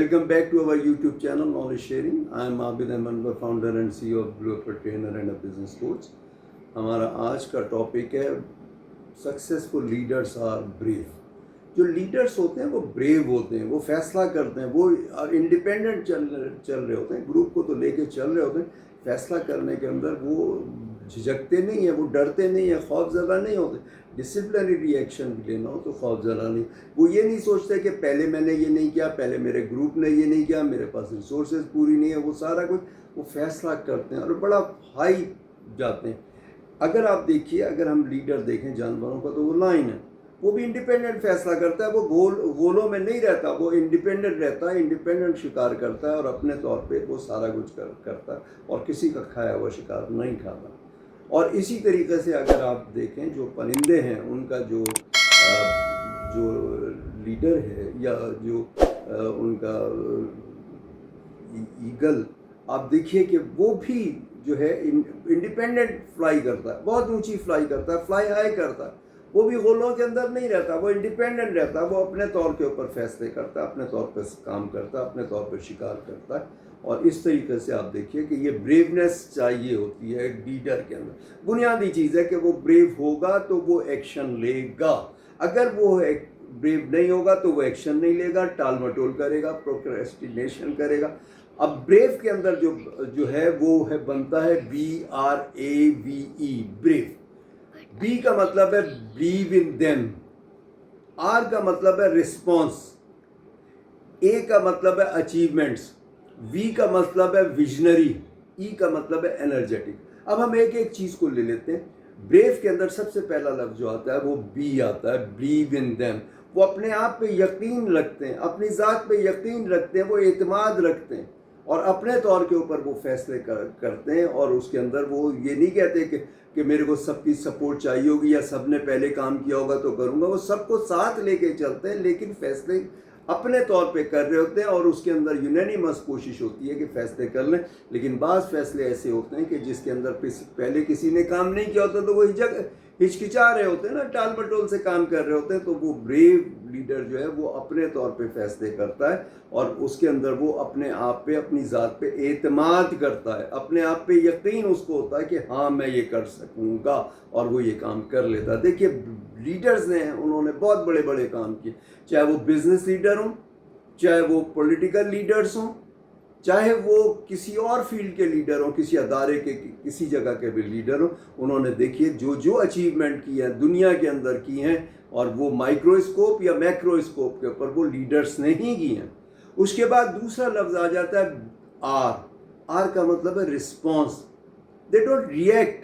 Welcome back to our YouTube channel, Knowledge Sharing. I am Abid Ahmed, founder and CEO of Blue Apple Trainer and a business coach. हमारा आज का topic है successful leaders are brave. जो leaders होते हैं वो brave होते हैं, वो फैसला करते हैं, वो इंडिपेंडेंट चल रहे होते हैं, ग्रुप को तो लेके चल रहे होते हैं. फैसला करने के अंदर वो झिझकते नहीं हैं, वो डरते नहीं हैं, खौफजदा नहीं होते. डिसिप्लिनरी रिएक्शन भी लेना हो तो खौफजदा नहीं. वो ये नहीं सोचते कि पहले मैंने ये नहीं किया, पहले मेरे ग्रुप ने ये नहीं किया, मेरे पास रिसोर्सेज पूरी नहीं है. वो सारा कुछ वो फैसला करते हैं और बड़ा हाई जाते हैं. अगर आप देखिए, अगर हम लीडर देखें जानवरों का तो वो लाइन है, वो भी इंडिपेंडेंट फैसला करता है. वो गोलों में नहीं रहता, वो इंडिपेंडेंट रहता है, इंडिपेंडेंट शिकार करता है और अपने तौर पे वो सारा कुछ करता है और किसी का खाया हुआ शिकार नहीं खाता. और इसी तरीके से अगर आप देखें जो परिंदे हैं उनका जो लीडर है या जो उनका ईगल, आप देखिए कि वो भी जो है इंडिपेंडेंट फ्लाई करता है, बहुत ऊंची फ्लाई करता है, फ्लाई हाई करता है. वो भी गोलों के अंदर नहीं रहता, वो इंडिपेंडेंट रहता है, वो अपने तौर के ऊपर फैसले करता है, अपने तौर पर काम करता है, अपने तौर पर शिकार करता है. और इस तरीके से आप देखिए कि ये ब्रेवनेस चाहिए होती है एक लीडर के अंदर. बुनियादी चीज़ है कि वो ब्रेव होगा तो वो एक्शन लेगा. अगर वो एक ब्रेव नहीं होगा तो वो एक्शन नहीं लेगा, टाल मटोल करेगा, प्रोक्रेस्टिनेशन करेगा. अब ब्रेव के अंदर जो है वो है बनता है BRAVE, ब्रेव. बी का मतलब है बिलीव इन देम, आर का मतलब है रिस्पॉन्स, ए का मतलब है अचीवमेंट्स, वी का मतलब है विजनरी, ई का मतलब है एनर्जेटिक. अब हम एक एक चीज़ को ले लेते हैं. ब्रेव के अंदर सबसे पहला लफ्ज जो आता है वो बी आता है, बिलीव इन देम. वो अपने आप पे यकीन रखते हैं, अपनी ज़ात पे यकीन रखते हैं, वो एतमाद रखते हैं और अपने तौर के ऊपर वो फैसले करते हैं. और उसके अंदर वो ये नहीं कहते कि मेरे को सबकी सपोर्ट चाहिए होगी या सब ने पहले काम किया होगा तो करूँगा. वो सबको साथ लेके चलते हैं लेकिन फैसले अपने तौर पे कर रहे होते हैं और उसके अंदर यूनानिमस कोशिश होती है कि फैसले कर लें. लेकिन बाज़ फैसले ऐसे होते हैं कि जिसके अंदर पहले किसी ने काम नहीं किया होता तो वो हिचकिचा रहे होते हैं ना, टाल मटोल से काम कर रहे होते हैं. तो वो ब्रेव लीडर जो है वो अपने तौर पे फैसले करता है और उसके अंदर वो अपने आप पे, अपनी ज़ात पे एतमाद करता है, अपने आप पे यकीन उसको होता है कि हाँ मैं ये कर सकूँगा और वो ये काम कर लेता है. देखिए लीडर्स ने उन्होंने बहुत बड़े बड़े काम किए, चाहे वो बिजनेस लीडर हों, चाहे वो पॉलिटिकल लीडर्स हों, चाहे वो किसी और फील्ड के लीडर हों, किसी अदारे के किसी जगह के भी लीडर हों. उन्होंने देखिए जो अचीवमेंट की है दुनिया के अंदर की हैं और वो माइक्रोस्कोप या मैक्रोस्कोप के ऊपर वो लीडर्स ने ही की हैं. उसके बाद दूसरा लफ्ज़ आ जाता है आर का मतलब है response. They don't react.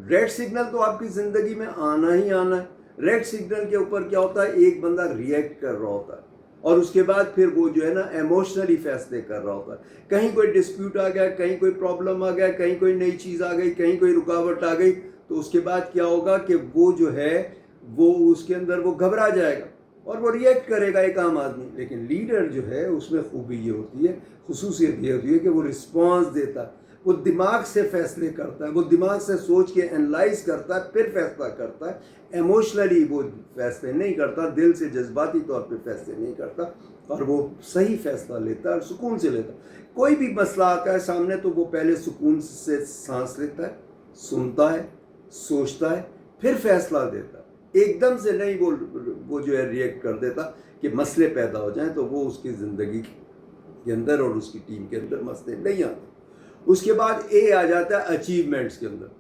Red signal तो आपकी ज़िंदगी में आना ही आना है. रेड सिग्नल के ऊपर क्या होता है, एक बंदा रिएक्ट कर रहा होता है और उसके बाद फिर वो जो है ना इमोशनली फैसले कर रहा होता है. कहीं कोई डिस्प्यूट आ गया, कहीं कोई प्रॉब्लम आ गया, कहीं कोई नई चीज़ आ गई, कहीं कोई रुकावट आ गई, तो उसके बाद क्या होगा कि वो जो है वो उसके अंदर वो घबरा जाएगा और वो रिएक्ट करेगा एक आम आदमी. लेकिन लीडर जो है उसमें खूबी ये होती है, खुसूसियत ये होती है कि वो रिस्पॉन्स देता है, वो दिमाग से फैसले करता है, वो दिमाग से सोच के एनालाइज करता है फिर फैसला करता है. इमोशनली वो फैसले नहीं करता, दिल से जज्बाती तौर पे फैसले नहीं करता और वो सही फैसला लेता है और सुकून से लेता है. कोई भी मसला आता है सामने तो वो पहले सुकून से सांस लेता है, सुनता है, सोचता है, फिर फैसला देता है. एकदम से नहीं वो जो है रिएक्ट कर देता कि मसले पैदा हो जाएं तो वो उसकी ज़िंदगी के अंदर और उसकी टीम के अंदर मसले नहीं आते. उसके बाद ए आ जाता है अचीवमेंट्स के अंदर.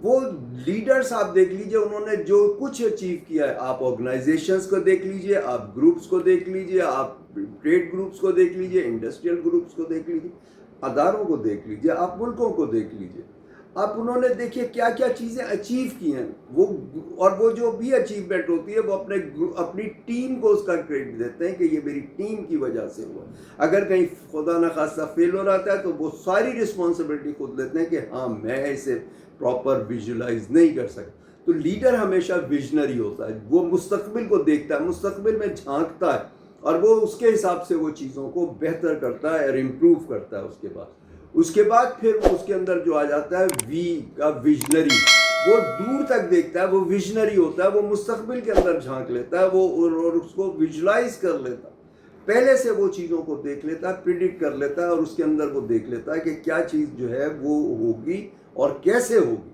वो लीडर्स आप देख लीजिए उन्होंने जो कुछ अचीव किया है. आप ऑर्गेनाइजेशंस को देख लीजिए, आप ग्रुप्स को देख लीजिए, आप ट्रेड ग्रुप्स को देख लीजिए, इंडस्ट्रियल ग्रुप्स को देख लीजिए, अदारों को देख लीजिए, आप मुल्कों को देख लीजिए. आप उन्होंने देखिए क्या क्या चीज़ें अचीव की हैं. वो जो भी अचीवमेंट होती है वो अपनी टीम को उसका क्रेडिट देते हैं कि ये मेरी टीम की वजह से हुआ. अगर कहीं खुदा न खास्ता फेल हो रहा है तो वो सारी रिस्पॉन्सिबिलिटी खुद लेते हैं कि हाँ मैं इसे प्रॉपर विजुलाइज नहीं कर सकता. तो लीडर हमेशा विजनरी होता है, वो मुस्तकबिल को देखता है, मुस्तकबिल में झांकता है और वो उसके हिसाब से वो चीज़ों को बेहतर करता है और इम्प्रूव करता है. उसके बाद फिर उसके अंदर जो आ जाता है वी का विजनरी, वो दूर तक देखता है, वो विजनरी होता है, वो मुस्तकबिल के अंदर झांक लेता है, वो और उसको विजुलाइज कर लेता है. पहले से वो चीज़ों को देख लेता है, प्रिडिक्ट कर लेता है और उसके अंदर वो देख लेता है कि क्या चीज़ जो है वो होगी और कैसे होगी।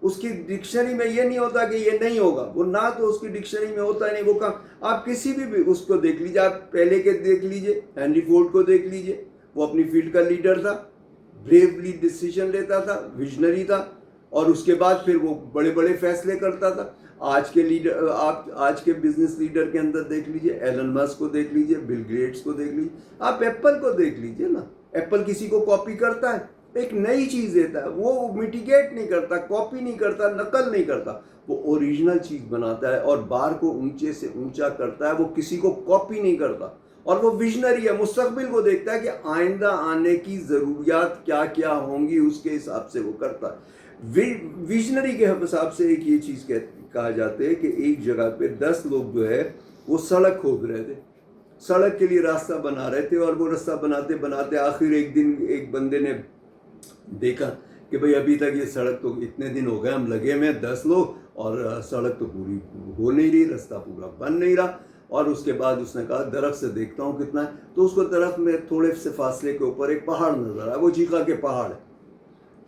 उसकी डिक्शनरी में ये नहीं होता कि ये नहीं होगा, वो ना तो उसकी डिक्शनरी में होता है नहीं वो काम। आप किसी भी उसको देख लीजिए, आप पहले के देख लीजिए, हेनरी फोर्ड को देख लीजिए, वो अपनी फील्ड का लीडर था, ब्रेवली डिसीजन लेता था, विजनरी था, और उसके बाद फिर वो बड़े बड़े फैसले करता था। आज के लीडर, आप आज के बिजनेस लीडर के अंदर देख लीजिए, एलन मस्क को देख लीजिए, बिल गेट्स को देख लीजिए, आप एप्पल को देख लीजिए ना। एप्पल किसी को कॉपी करता है? एक नई चीज़ देता है, वो मिटिगेट नहीं करता, कॉपी नहीं करता, नकल नहीं करता, वो ओरिजिनल चीज़ बनाता है और बार को ऊंचे से ऊंचा करता है। वो किसी को कॉपी नहीं करता और वो विजनरी है, मुस्तकबिल को देखता है कि आइंदा आने की ज़रूरियात क्या क्या होंगी, उसके हिसाब से वो करता है। विजनरी के हिसाब से एक ये चीज़ कहा जाता है कि एक जगह पे 10 लोग जो है वो सड़क खोद रहे थे, सड़क के लिए रास्ता बना रहे थे, और वो रास्ता बनाते बनाते आखिर एक दिन एक बंदे ने देखा कि भाई अभी तक ये सड़क तो इतने दिन हो गए हम लगे हुए 10 लोग, और सड़क तो पूरी हो नहीं रही, रास्ता पूरा बन नहीं रहा। और उसके बाद उसने कहा दरख्त से देखता हूँ कितना है, तो उसको दरख्त में थोड़े से फासले के ऊपर एक पहाड़ नजर आया, वो चीका के पहाड़ है।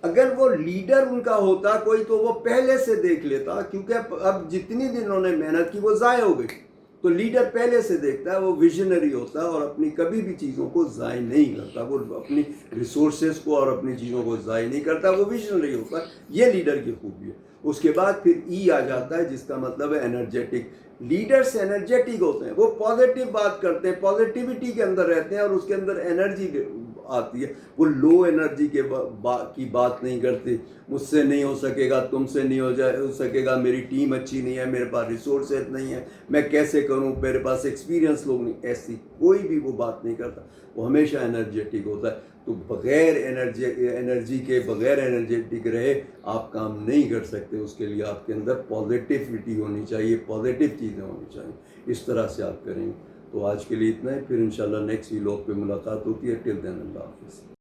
अगर वो लीडर उनका होता कोई तो वो पहले से देख लेता, क्योंकि अब जितनी दिन उन्होंने मेहनत की वो ज़ाय हो गई। तो लीडर पहले से देखता है, वो विजनरी होता है और अपनी कभी भी चीज़ों को ज़ाय नहीं करता, वो अपनी रिसोर्सेज को और अपनी चीज़ों को ज़ाय नहीं करता, वो विजनरी होता है। ये लीडर की खूबी है। उसके बाद फिर ई आ जाता है, जिसका मतलब है एनर्जेटिक। लीडर्स एनर्जेटिक होते हैं, वो पॉजिटिव बात करते हैं, पॉजिटिविटी के अंदर रहते हैं और उसके अंदर एनर्जी आती है। वो लो एनर्जी के की बात नहीं करते, मुझसे नहीं हो सकेगा, तुमसे नहीं हो सकेगा, मेरी टीम अच्छी नहीं है, मेरे पास रिसोर्सेज नहीं है, मैं कैसे करूं, मेरे पास एक्सपीरियंस लोग नहीं, ऐसी कोई भी वो बात नहीं करता। वो हमेशा एनर्जेटिक होता है। तो बगैर एनर्जी के, बगैर एनर्जेटिक रहे आप काम नहीं कर सकते। उसके लिए आपके अंदर पॉजिटिविटी होनी चाहिए, पॉजिटिव चीज़ें होनी चाहिए। इस तरह से आप करेंगे। तो आज के लिए इतना ही, फिर इंशाल्लाह नेक्स्ट व्लॉग पे मुलाकात होती है। टिल देन अल्लाह हाफिज़।